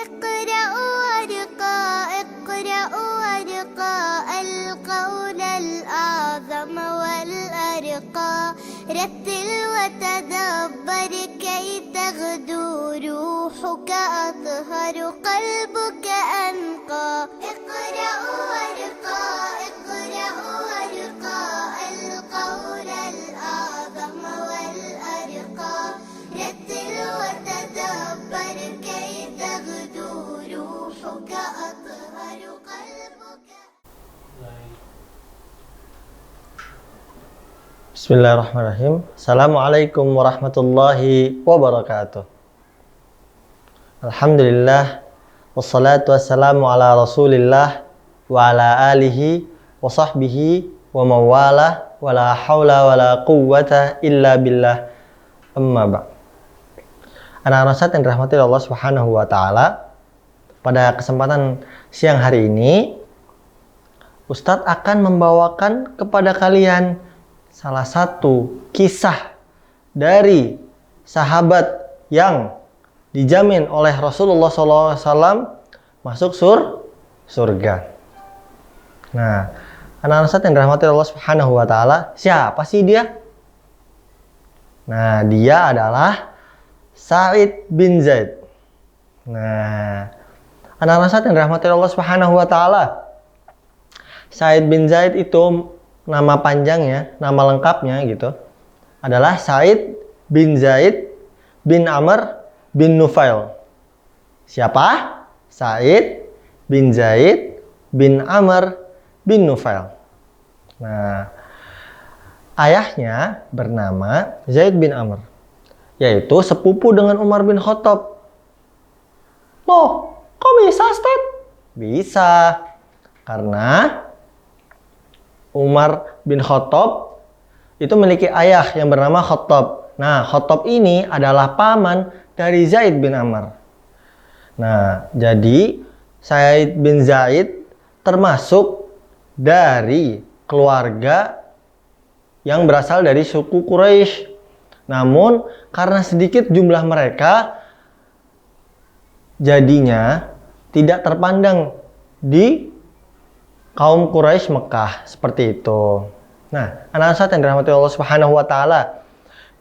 اقرأ وارقى اقرأ وارقى القول الأعظم والأرقى رتل وتدبر كي تغدو روحك أطهر قلبك أنقى اقرأ وارقى اقرأ وارقى القول الأعظم والأرقى رتل وتدبر كي تغدو روحك أطهر قلبك. Bismillahirrahmanirrahim. Assalamualaikum warahmatullahi wabarakatuh. Alhamdulillah, wassalatu wassalamu ala rasulillah wa ala alihi wa sahbihi wa mawala wa la hawla wa la quwwata illa billah, amma ba'. Anak-anak Ustadz yang dirahmati Allah Subhanahu wa ta'ala, pada kesempatan siang hari ini Ustadz akan membawakan kepada kalian salah satu kisah dari sahabat yang dijamin oleh Rasulullah SAW masuk surga. Nah, anak-anak Ustadz yang dirahmati Allah Subhanahu wa ta'ala, siapa sih dia? Nah, dia adalah Sa'id bin Zaid. Nah, anak-anak Ustadz yang dirahmati Allah Subhanahu wa ta'ala, Sa'id bin Zaid itu nama panjangnya, nama lengkapnya gitu, adalah Sa'id bin Zaid bin Amr bin Nufail. Siapa? Sa'id bin Zaid bin Amr bin Nufail. Nah, ayahnya bernama Zaid bin Amr, yaitu sepupu dengan Umar bin Khattab. Loh, kok bisa, Ustaz? Bisa, karena Umar bin Khattab itu memiliki ayah yang bernama Khattab. Nah, Khattab ini adalah paman dari Zaid bin Amr. Nah, jadi Zaid bin Zaid termasuk dari keluarga yang berasal dari suku Quraisy. Namun, karena sedikit jumlah mereka, jadinya tidak terpandang di kaum Quraisy Mekah, seperti itu. Nah, anak-anak Ustadz yang dirahmati Allah Subhanahu wa ta'ala,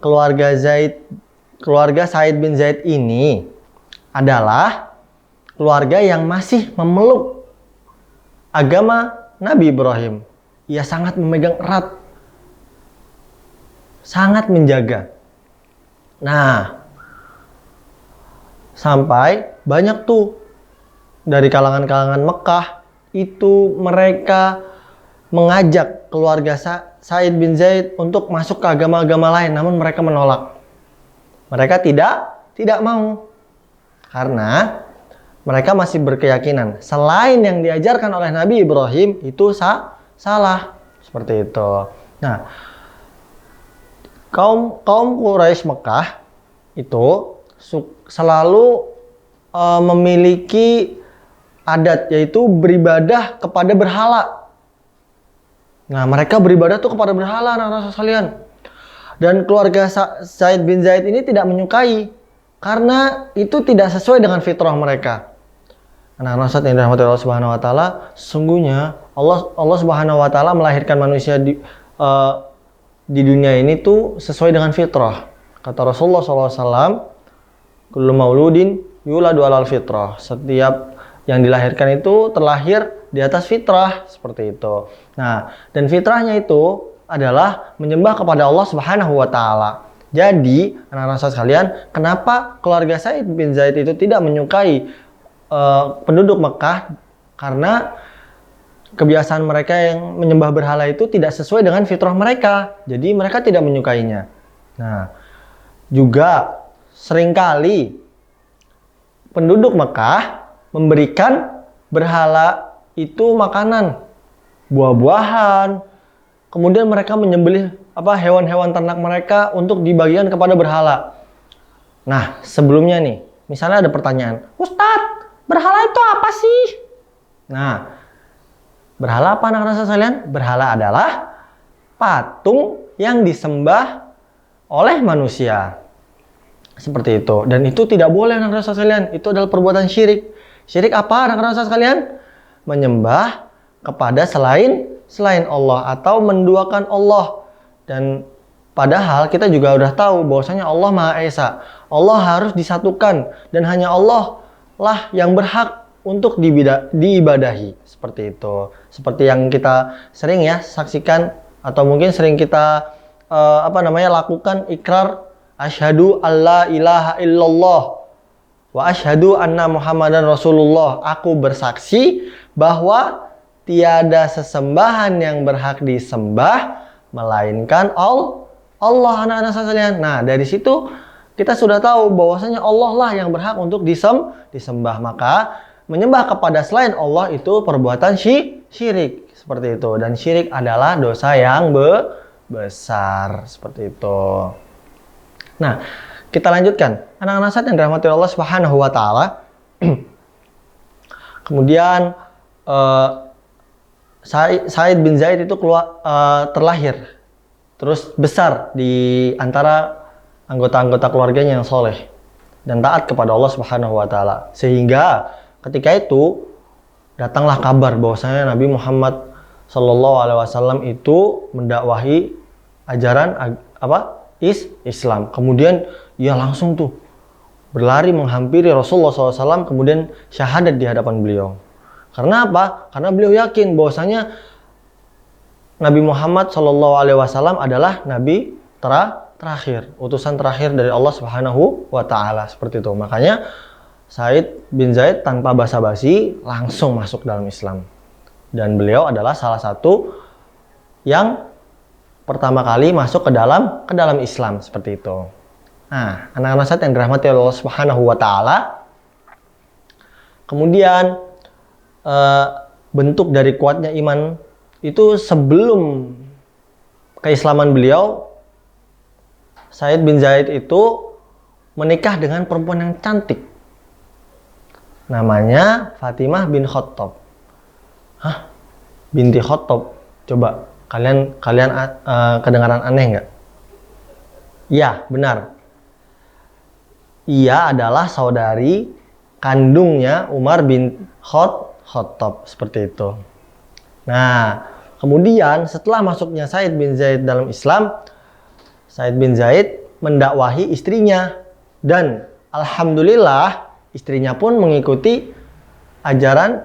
keluarga Sa'id bin Zaid ini adalah keluarga yang masih memeluk agama Nabi Ibrahim. Ia sangat memegang erat, sangat menjaga. Nah, sampai banyak tuh dari kalangan-kalangan Mekah itu mereka mengajak keluarga Sa'id bin Zaid untuk masuk ke agama-agama lain, namun mereka menolak. Mereka tidak mau, karena mereka masih berkeyakinan selain yang diajarkan oleh Nabi Ibrahim itu salah, seperti itu. Nah, kaum Quraisy Mekah itu selalu memiliki adat, yaitu beribadah kepada berhala. Nah, mereka beribadah tuh kepada berhala, anak-anak sekalian. Dan keluarga Sa'id bin Zaid ini tidak menyukai, karena itu tidak sesuai dengan fitrah mereka. Anak-anak yang dirahmati Allah Subhanahu wa ta'ala, sesungguhnya Allah Subhanahu wa ta'ala melahirkan manusia di dunia ini tuh sesuai dengan fitrah. Kata Rasulullah SAW, kullu mauludin yuladu alal fitrah. Setiap yang dilahirkan itu terlahir di atas fitrah, seperti itu. Nah, dan fitrahnya itu adalah menyembah kepada Allah Subhanahu wa ta'ala. Jadi, anak-anak sekalian, kenapa keluarga Sa'id bin Zaid itu tidak menyukai penduduk Mekah? Karena kebiasaan mereka yang menyembah berhala itu tidak sesuai dengan fitrah mereka. Jadi, mereka tidak menyukainya. Nah, juga seringkali penduduk Mekah memberikan berhala itu makanan, buah-buahan. Kemudian mereka menyembelih hewan-hewan ternak mereka untuk dibagikan kepada berhala. Nah, sebelumnya nih, misalnya ada pertanyaan, Ustadz, berhala itu apa sih? Nah, berhala apa anak-anak sekalian? Berhala adalah patung yang disembah oleh manusia. Seperti itu. Dan itu tidak boleh anak-anak sekalian. Itu adalah perbuatan syirik. Syirik apa anak-anak sekalian? Menyembah kepada selain Allah atau menduakan Allah. Dan padahal kita juga udah tahu bahwasanya Allah Maha Esa. Allah harus disatukan dan hanya Allah lah yang berhak untuk diibadahi. Seperti itu. Seperti yang kita sering ya saksikan atau mungkin sering kita lakukan ikrar asyhadu alla ilaha illallah wa asyhadu anna muhammadan rasulullah. Aku bersaksi bahwa tiada sesembahan yang berhak disembah melainkan Allah, anak-anak sekalian. Nah, dari situ kita sudah tahu bahwasanya Allah lah yang berhak untuk disembah. Maka menyembah kepada selain Allah itu perbuatan syirik. Seperti itu. Dan syirik adalah dosa yang besar. Seperti itu. Nah, kita lanjutkan. Anak-anak sekalian yang dirahmati Allah Subhanahu wa taala. Kemudian Said bin Zaid itu terlahir. Terus besar di antara anggota-anggota keluarganya yang soleh dan taat kepada Allah Subhanahu wa taala. Sehingga ketika itu datanglah kabar bahwasanya Nabi Muhammad sallallahu alaihi wasallam itu mendakwahi ajaran Islam. Kemudian ia langsung tuh berlari menghampiri Rasulullah SAW, kemudian syahadat di hadapan beliau. Karena apa? Karena beliau yakin bahwasanya Nabi Muhammad SAW adalah Nabi terakhir, utusan terakhir dari Allah Subhanahu wa taala. Seperti itu. Makanya Said bin Zaid tanpa basa-basi langsung masuk dalam Islam. Dan beliau adalah salah satu yang pertama kali masuk ke dalam Islam, seperti itu. Nah, anak-anak Said yang dirahmati Allah Subhanahu wa taala. Kemudian bentuk dari kuatnya iman itu sebelum keislaman beliau, Said bin Zaid itu menikah dengan perempuan yang cantik. Namanya Fatimah bin Khattab. Binti Khattab. Coba kalian kedengaran aneh nggak? Ya, benar. Ia adalah saudari kandungnya Umar bin Khattab. Seperti itu. Nah, kemudian setelah masuknya Said bin Zaid dalam Islam, Said bin Zaid mendakwahi istrinya dan alhamdulillah istrinya pun mengikuti ajaran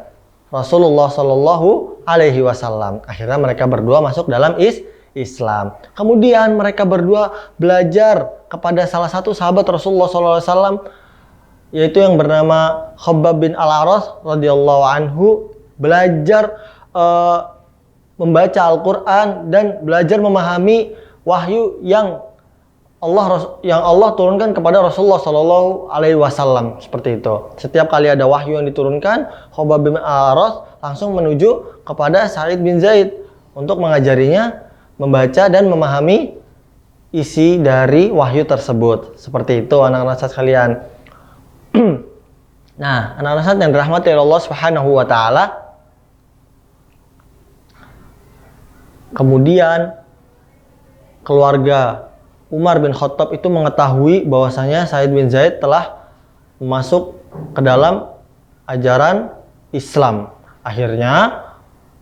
Rasulullah Shallallahu Alaihi Wasallam. Akhirnya mereka berdua masuk dalam Islam. Kemudian mereka berdua belajar kepada salah satu sahabat Rasulullah Shallallahu Alaihi Wasallam, yaitu yang bernama Khabbab bin Al-Aras radhiyallahu anhu, belajar membaca Al-Quran dan belajar memahami wahyu yang Allah turunkan kepada Rasulullah Shallallahu Alaihi Wasallam. Seperti itu. Setiap kali ada wahyu yang diturunkan, Khabbab bin Al-Aras langsung menuju kepada Said bin Zaid untuk mengajarinya membaca dan memahami isi dari wahyu tersebut. Seperti itu anak-anak sekalian. Nah, anak-anak yang dirahmati Allah Subhanahu wa taala. Kemudian keluarga Umar bin Khattab itu mengetahui bahwasanya Said bin Zaid telah masuk ke dalam ajaran Islam. Akhirnya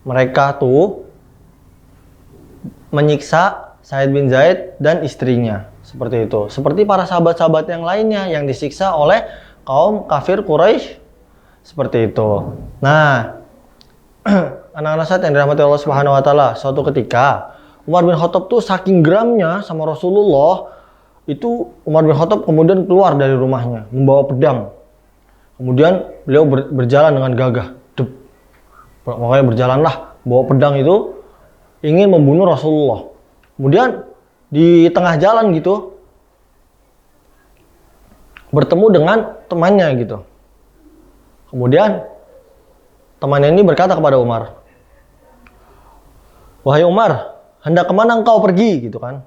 mereka tuh menyiksa Said bin Zaid dan istrinya. Seperti itu. Seperti para sahabat-sahabat yang lainnya yang disiksa oleh kaum kafir Quraisy. Seperti itu. Nah, anak-anak Said yang dirahmati Allah Subhanahu wa taala, suatu ketika Umar bin Khattab tuh saking geramnya sama Rasulullah, itu Umar bin Khattab kemudian keluar dari rumahnya membawa pedang. Kemudian beliau berjalan dengan gagah. Makanya berjalanlah bawa pedang itu ingin membunuh Rasulullah. Kemudian di tengah jalan gitu bertemu dengan temannya gitu. Kemudian temannya ini berkata kepada Umar, "Wahai Umar, hendak kemana engkau pergi?" gitu kan.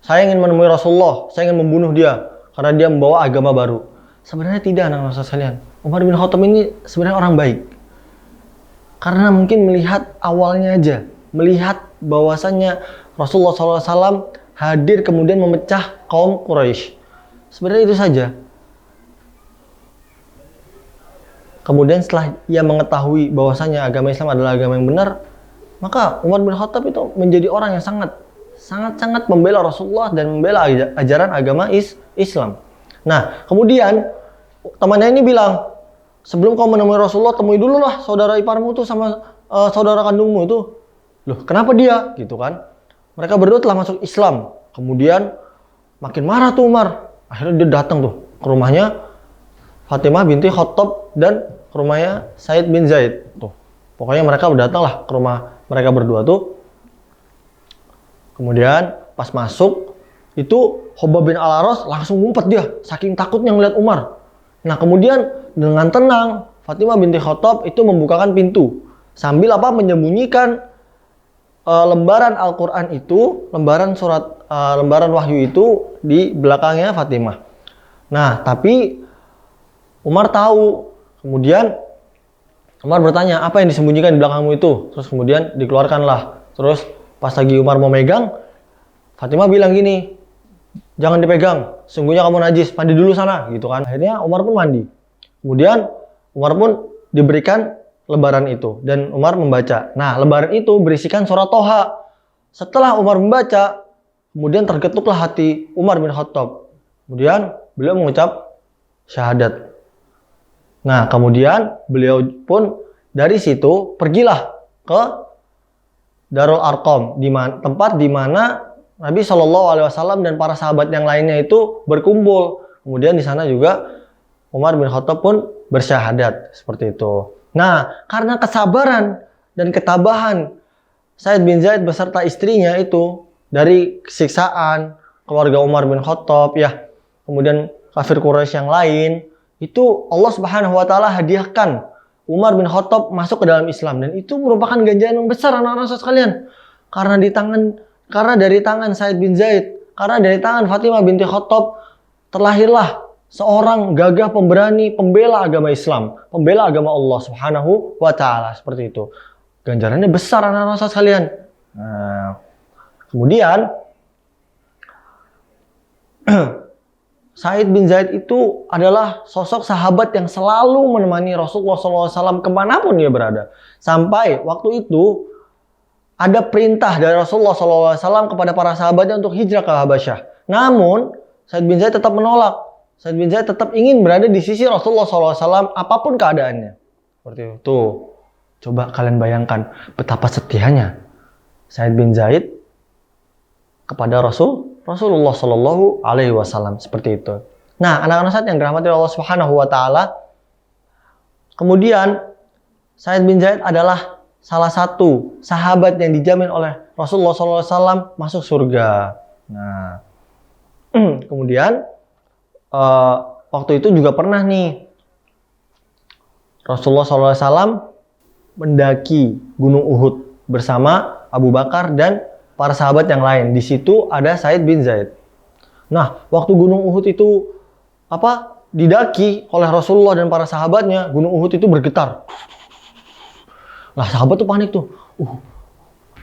"Saya ingin menemui Rasulullah, saya ingin membunuh dia karena dia membawa agama baru." Sebenarnya tidak, anak-anak sekalian. Umar bin Khattab ini sebenarnya orang baik. Karena mungkin melihat awalnya aja, melihat bahwasannya Rasulullah SAW hadir kemudian memecah kaum Quraisy. Sebenarnya itu saja. kemudian setelah ia mengetahui bahwasanya agama Islam adalah agama yang benar, maka Umar bin Khattab itu menjadi orang yang sangat membela Rasulullah dan membela ajaran agama Islam. Nah, kemudian temannya ini bilang, sebelum kau menemui Rasulullah, temui dulu lah saudara iparmu tuh sama saudara kandungmu itu. Loh, kenapa dia? Gitu kan. Mereka berdua telah masuk Islam. Kemudian makin marah tuh Umar. Akhirnya dia datang tuh ke rumahnya Fatimah binti Khattab dan ke rumahnya Said bin Zaid. Tuh, pokoknya mereka datang lah ke rumah mereka berdua tuh. Kemudian pas masuk itu Khobab bin Al-Aras langsung ngumpet dia, saking takutnya ngeliat Umar. Nah, kemudian dengan tenang Fatimah binti Khattab itu membukakan pintu sambil menyembunyikan lembaran Al-Quran itu, lembaran wahyu itu di belakangnya Fatimah. Nah, tapi Umar tahu. Kemudian Umar bertanya, apa yang disembunyikan di belakangmu itu? Terus kemudian dikeluarkanlah. Terus pas lagi Umar mau megang, Fatimah bilang gini, jangan dipegang, sungguhnya kamu najis, mandi dulu sana, gitu kan. Akhirnya Umar pun mandi. Kemudian Umar pun diberikan lembaran itu dan Umar membaca. Nah, lembaran itu berisikan surat Toha. Setelah Umar membaca, kemudian tergetuklah hati Umar bin Khattab. Kemudian beliau mengucap syahadat. Nah, kemudian beliau pun dari situ pergilah ke Darul Arqam, tempat di mana Nabi Shallallahu Alaihi Wasallam dan para sahabat yang lainnya itu berkumpul. Kemudian di sana juga Umar bin Khattab pun bersyahadat seperti itu. Nah, karena kesabaran dan ketabahan Said bin Zaid beserta istrinya itu dari siksaan keluarga Umar bin Khattab ya, kemudian kafir Quraisy yang lain, itu Allah Subhanahu wa taala hadiahkan Umar bin Khattab masuk ke dalam Islam, dan itu merupakan ganjaran yang besar anak-anak sekalian. Karena dari tangan Said bin Zaid, karena dari tangan Fatimah binti Khattab terlahirlah seorang gagah pemberani, pembela agama Islam, pembela agama Allah Subhanahu wa taala, seperti itu. Ganjarannya besar anak-anak sekalian. Nah, kemudian Said bin Zaid itu adalah sosok sahabat yang selalu menemani Rasulullah SAW kemanapun dia berada. Sampai waktu itu ada perintah dari Rasulullah SAW kepada para sahabatnya untuk hijrah ke Habasyah. Namun Said bin Zaid tetap menolak. Said bin Zaid tetap ingin berada di sisi Rasulullah SAW apapun keadaannya. Seperti itu. Coba kalian bayangkan betapa setianya Said bin Zaid kepada Rasulullah Shallallahu Alaihi Wasallam, seperti itu. Nah, anak-anak saat yang dirahmati Allah Subhanahu Wa Taala, kemudian Said bin Zaid adalah salah satu sahabat yang dijamin oleh Rasulullah SAW masuk surga. Nah, kemudian waktu itu juga pernah nih Rasulullah SAW mendaki Gunung Uhud bersama Abu Bakar dan para sahabat yang lain. Di situ ada Said bin Zaid. Nah, waktu Gunung Uhud itu didaki oleh Rasulullah dan para sahabatnya, Gunung Uhud itu bergetar. Lah, sahabat tuh panik tuh.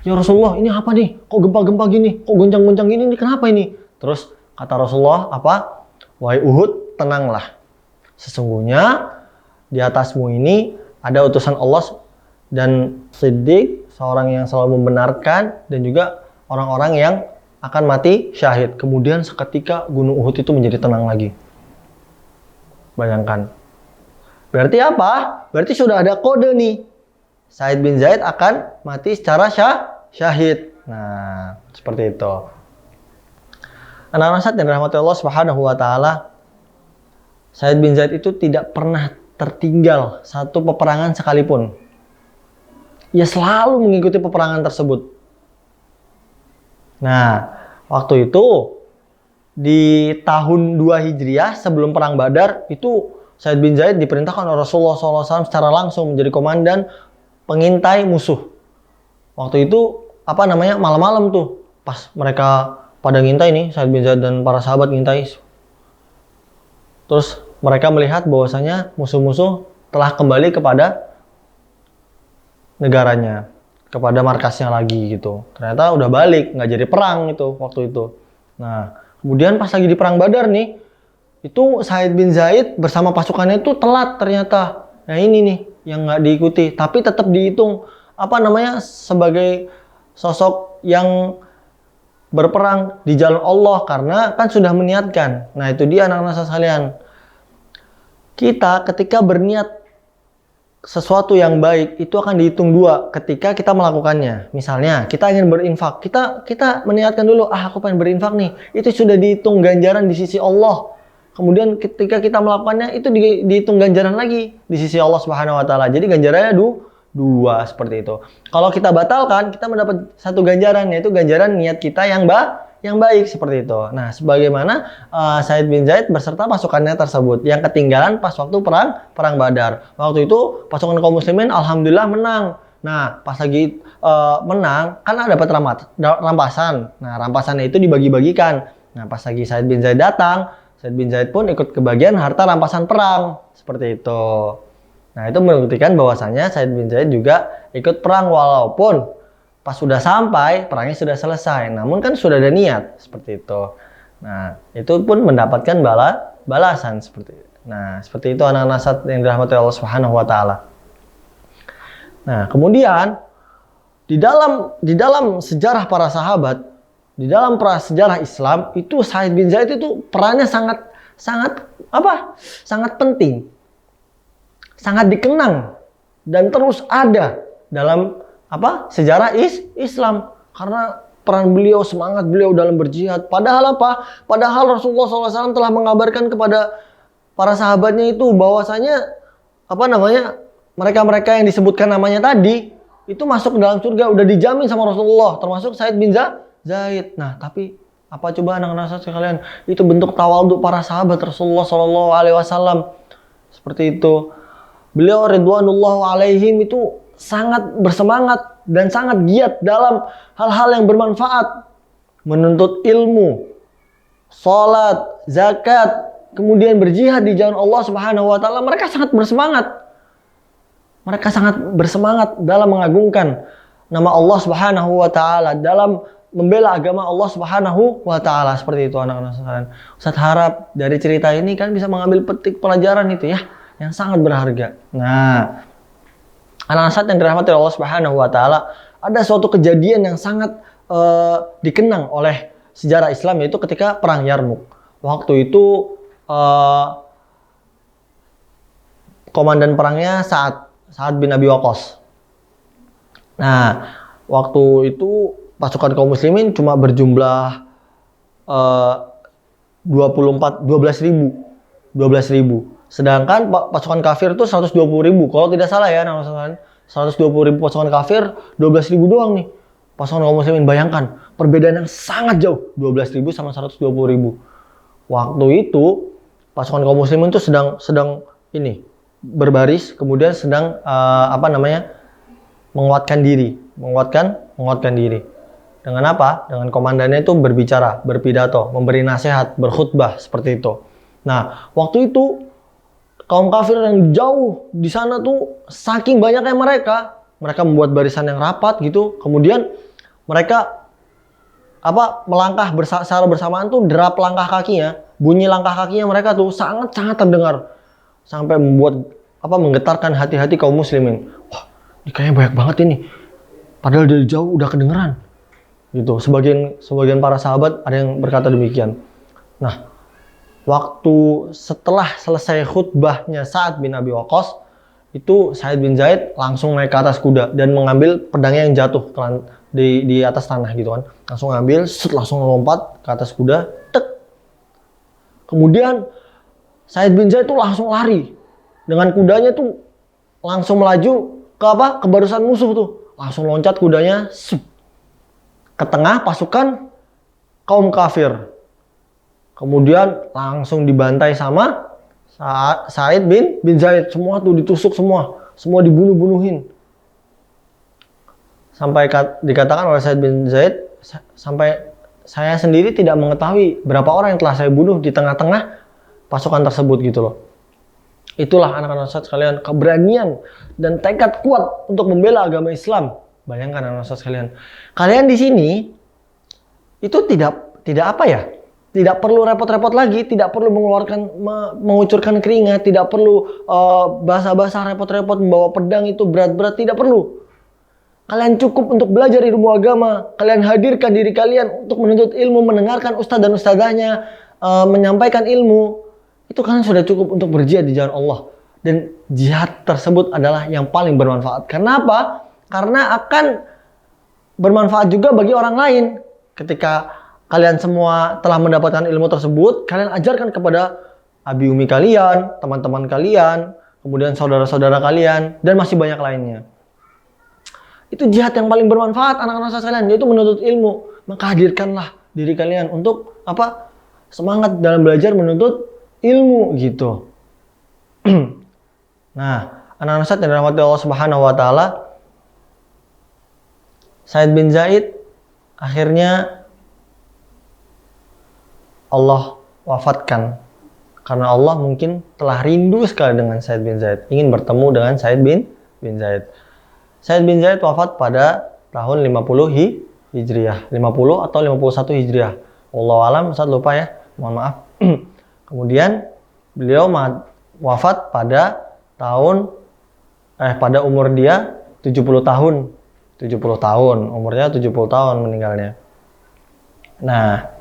Ya Rasulullah, ini apa nih? Kok gempa-gempa gini? Kok goncang-goncang gini? Ini kenapa ini? Terus kata Rasulullah Wahai Uhud, tenanglah. Sesungguhnya di atasmu ini ada utusan Allah dan Siddiq, seorang yang selalu membenarkan, dan juga orang-orang yang akan mati syahid. Kemudian seketika Gunung Uhud itu menjadi tenang lagi. Bayangkan. Berarti apa? Berarti sudah ada kode nih. Said bin Zaid akan mati secara syahid. Nah, seperti itu. Anak-anak yang dirahmati Allah Subhanahu wa taala, Said bin Zaid itu tidak pernah tertinggal satu peperangan sekalipun. Ia selalu mengikuti peperangan tersebut. Nah, waktu itu di tahun 2 Hijriah sebelum perang Badar itu Said bin Zaid diperintahkan oleh Rasulullah SAW secara langsung menjadi komandan pengintai musuh. Waktu itu malam-malam tuh pas mereka pada ngintai nih, Said bin Zaid dan para sahabat ngintai. Terus mereka melihat bahwasanya musuh-musuh telah kembali kepada negaranya, kepada markasnya lagi gitu. Ternyata udah balik, nggak jadi perang itu waktu itu. Nah, kemudian pas lagi di perang Badar nih, itu Said bin Zaid bersama pasukannya itu telat ternyata. Nah ini nih yang nggak diikuti, tapi tetap dihitung sebagai sosok yang berperang di jalan Allah karena kan sudah meniatkan. Nah itu dia anak-anak sekalian. Kita ketika berniat sesuatu yang baik itu akan dihitung dua ketika kita melakukannya. Misalnya kita ingin berinfak, kita meniatkan dulu, aku pengen berinfak nih. Itu sudah dihitung ganjaran di sisi Allah. Kemudian ketika kita melakukannya itu dihitung ganjaran lagi di sisi Allah Subhanahu wa taala. Jadi ganjarannya dua seperti itu. Kalau kita batalkan, kita mendapat satu ganjaran, yaitu ganjaran niat kita yang baik seperti itu. Nah, sebagaimana Said bin Zaid beserta pasukannya tersebut yang ketinggalan pas waktu perang Badar. Waktu itu pasukan kaum muslimin alhamdulillah menang. Nah, pas lagi menang kan dapat rampasan. Nah, rampasannya itu dibagi-bagikan. Nah, pas lagi Said bin Zaid datang, Said bin Zaid pun ikut kebagian harta rampasan perang seperti itu. Nah, itu membuktikan bahwasanya Said bin Zaid juga ikut perang walaupun pas sudah sampai perangnya sudah selesai. Namun kan sudah ada niat seperti itu. Nah, itu pun mendapatkan balasan seperti itu. Nah, seperti itu anak-anak yang dirahmati Allah Subhanahu wa taala. Nah, kemudian di dalam sejarah para sahabat, di dalam prasejarah Islam itu Said bin Zaid itu perannya sangat penting. Sangat dikenang dan terus ada dalam sejarah Islam karena peran beliau, semangat beliau dalam berjihad. Padahal Rasulullah SAW telah mengabarkan kepada para sahabatnya itu bahwasanya mereka-mereka yang disebutkan namanya tadi itu masuk ke dalam surga, udah dijamin sama Rasulullah, termasuk Said bin Zaid. Nah, tapi apa coba anak-anak sekalian, itu bentuk tawadhu para sahabat Rasulullah SAW seperti itu. Beliau ridwanullah alaihim itu sangat bersemangat dan sangat giat dalam hal-hal yang bermanfaat. Menuntut ilmu, sholat, zakat, kemudian berjihad di jalan Allah Subhanahu wa taala. Mereka sangat bersemangat. Mereka sangat bersemangat dalam mengagungkan nama Allah Subhanahu wa taala, dalam membela agama Allah Subhanahu wa taala. Seperti itu anak-anak sekalian. Ustaz harap dari cerita ini kan bisa mengambil petik pelajaran itu ya, yang sangat berharga. Nah, anak-anak yang dirahmati Allah Subhanahu wa taala, ada suatu kejadian yang sangat dikenang oleh sejarah Islam, yaitu ketika perang Yarmuk. Waktu itu komandan perangnya Sa'ad bin Abi Waqqas. Nah, waktu itu pasukan kaum muslimin cuma berjumlah 12.000. Sedangkan pasukan kafir itu 120.000. Kalau tidak salah ya, 120.000 pasukan kafir, 12.000 doang nih pasukan kaum muslimin. Bayangkan perbedaan yang sangat jauh, 12.000 sama 120.000. Waktu itu pasukan kaum muslimin itu sedang berbaris, kemudian sedang menguatkan diri. Dengan apa? Dengan komandannya itu berbicara, berpidato, memberi nasihat, berkhutbah seperti itu. Nah, waktu itu kaum kafir yang jauh di sana tuh saking banyaknya mereka membuat barisan yang rapat gitu. Kemudian mereka melangkah secara bersamaan tuh, derap langkah kakinya, bunyi langkah kakinya mereka tuh sangat-sangat terdengar sampai menggetarkan hati-hati kaum muslimin. Wah, ini kayaknya banyak banget ini. Padahal dari jauh udah kedengeran. Gitu. Sebagian para sahabat ada yang berkata demikian. Nah, waktu setelah selesai khutbahnya Sa'ad bin Abi Waqqas, itu Said bin Zaid langsung naik ke atas kuda dan mengambil pedangnya yang jatuh di atas tanah gitu kan. Langsung ngambil, langsung lompat ke atas kuda, tek. Kemudian Said bin Zaid tuh langsung lari. Dengan kudanya tuh langsung melaju ke barisan musuh tuh. Langsung loncat kudanya ke tengah pasukan kaum kafir. Kemudian langsung dibantai sama Said bin Zaid. Semua tuh ditusuk semua dibunuh-bunuhin. Sampai dikatakan oleh Said bin Zaid, sampai saya sendiri tidak mengetahui berapa orang yang telah saya bunuh di tengah-tengah pasukan tersebut gitu loh. Itulah anak-anak sekalian, keberanian dan tekad kuat untuk membela agama Islam. Bayangkan anak-anak sekalian, kalian di sini itu tidak Tidak perlu repot-repot lagi, tidak perlu mengucurkan keringat, tidak perlu basah-basah repot-repot membawa pedang itu berat-berat, tidak perlu. Kalian cukup untuk belajar ilmu agama, kalian hadirkan diri kalian untuk menuntut ilmu, mendengarkan ustadz dan ustadzahnya menyampaikan ilmu. Itu kalian sudah cukup untuk berjihad di jalan Allah. Dan jihad tersebut adalah yang paling bermanfaat. Kenapa? Karena akan bermanfaat juga bagi orang lain. Ketika kalian semua telah mendapatkan ilmu tersebut, kalian ajarkan kepada abi umi kalian, teman-teman kalian, kemudian saudara-saudara kalian, dan masih banyak lainnya. Itu jihad yang paling bermanfaat anak-anak sekalian, yaitu menuntut ilmu. Maka hadirkanlah diri kalian untuk apa? Semangat dalam belajar menuntut ilmu gitu. Nah, anak-anak sekalian yang dirahmati Allah Subhanahu wa taala, Said bin Zaid akhirnya Allah wafatkan karena Allah mungkin telah rindu sekali dengan Said bin Zaid, ingin bertemu dengan Said bin Zaid. Said bin Zaid wafat pada tahun 50 Hijriah, 50 atau 51 Hijriah. Wallahu alam, Ustaz lupa ya, mohon maaf. Kemudian beliau wafat pada pada umur dia 70 tahun. 70 tahun, umurnya 70 tahun meninggalnya. Nah,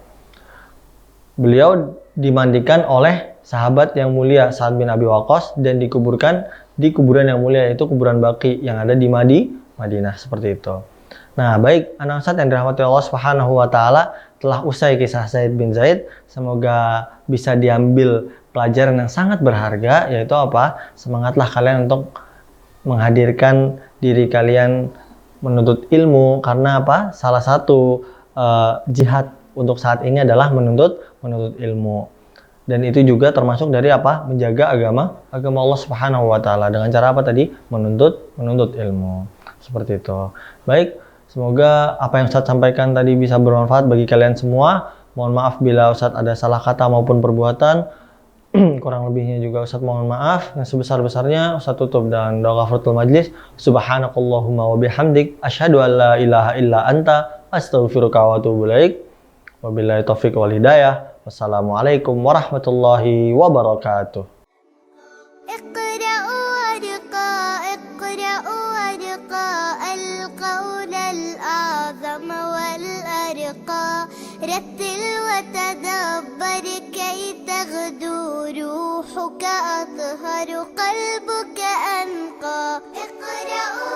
beliau dimandikan oleh sahabat yang mulia Sa'ad bin Abi Waqqas dan dikuburkan di kuburan yang mulia, yaitu kuburan Baqi yang ada di Madinah, seperti itu. Nah, baik anak Ustaz yang dirahmati Allah Subhanahu wa taala, telah usai kisah Said bin Zaid. Semoga bisa diambil pelajaran yang sangat berharga, yaitu apa? Semangatlah kalian untuk menghadirkan diri kalian menuntut ilmu, karena apa? Salah satu jihad untuk saat ini adalah menuntut ilmu. Dan itu juga termasuk dari apa? Menjaga agama Allah Subhanahu wa taala dengan cara apa tadi? Menuntut ilmu. Seperti itu. Baik, semoga apa yang Ustaz sampaikan tadi bisa bermanfaat bagi kalian semua. Mohon maaf bila Ustaz ada salah kata maupun perbuatan. Kurang lebihnya juga Ustaz mohon maaf. Yang sebesar-besarnya Ustaz tutup dan doa kafaratul majlis. Subhanakallahumma wa bihamdik asyhadu an la ilaha illa anta astaghfiruka wa atubu ilaik. Wabillahi taufiq wal hidayah. Wassalamualaikum warahmatullahi wabarakatuh. اقرأوا وارقى القول الأعظم والأرقى رتل وتدبر كي تغدو روحك أطهر قلبك أنقى. اقرأوا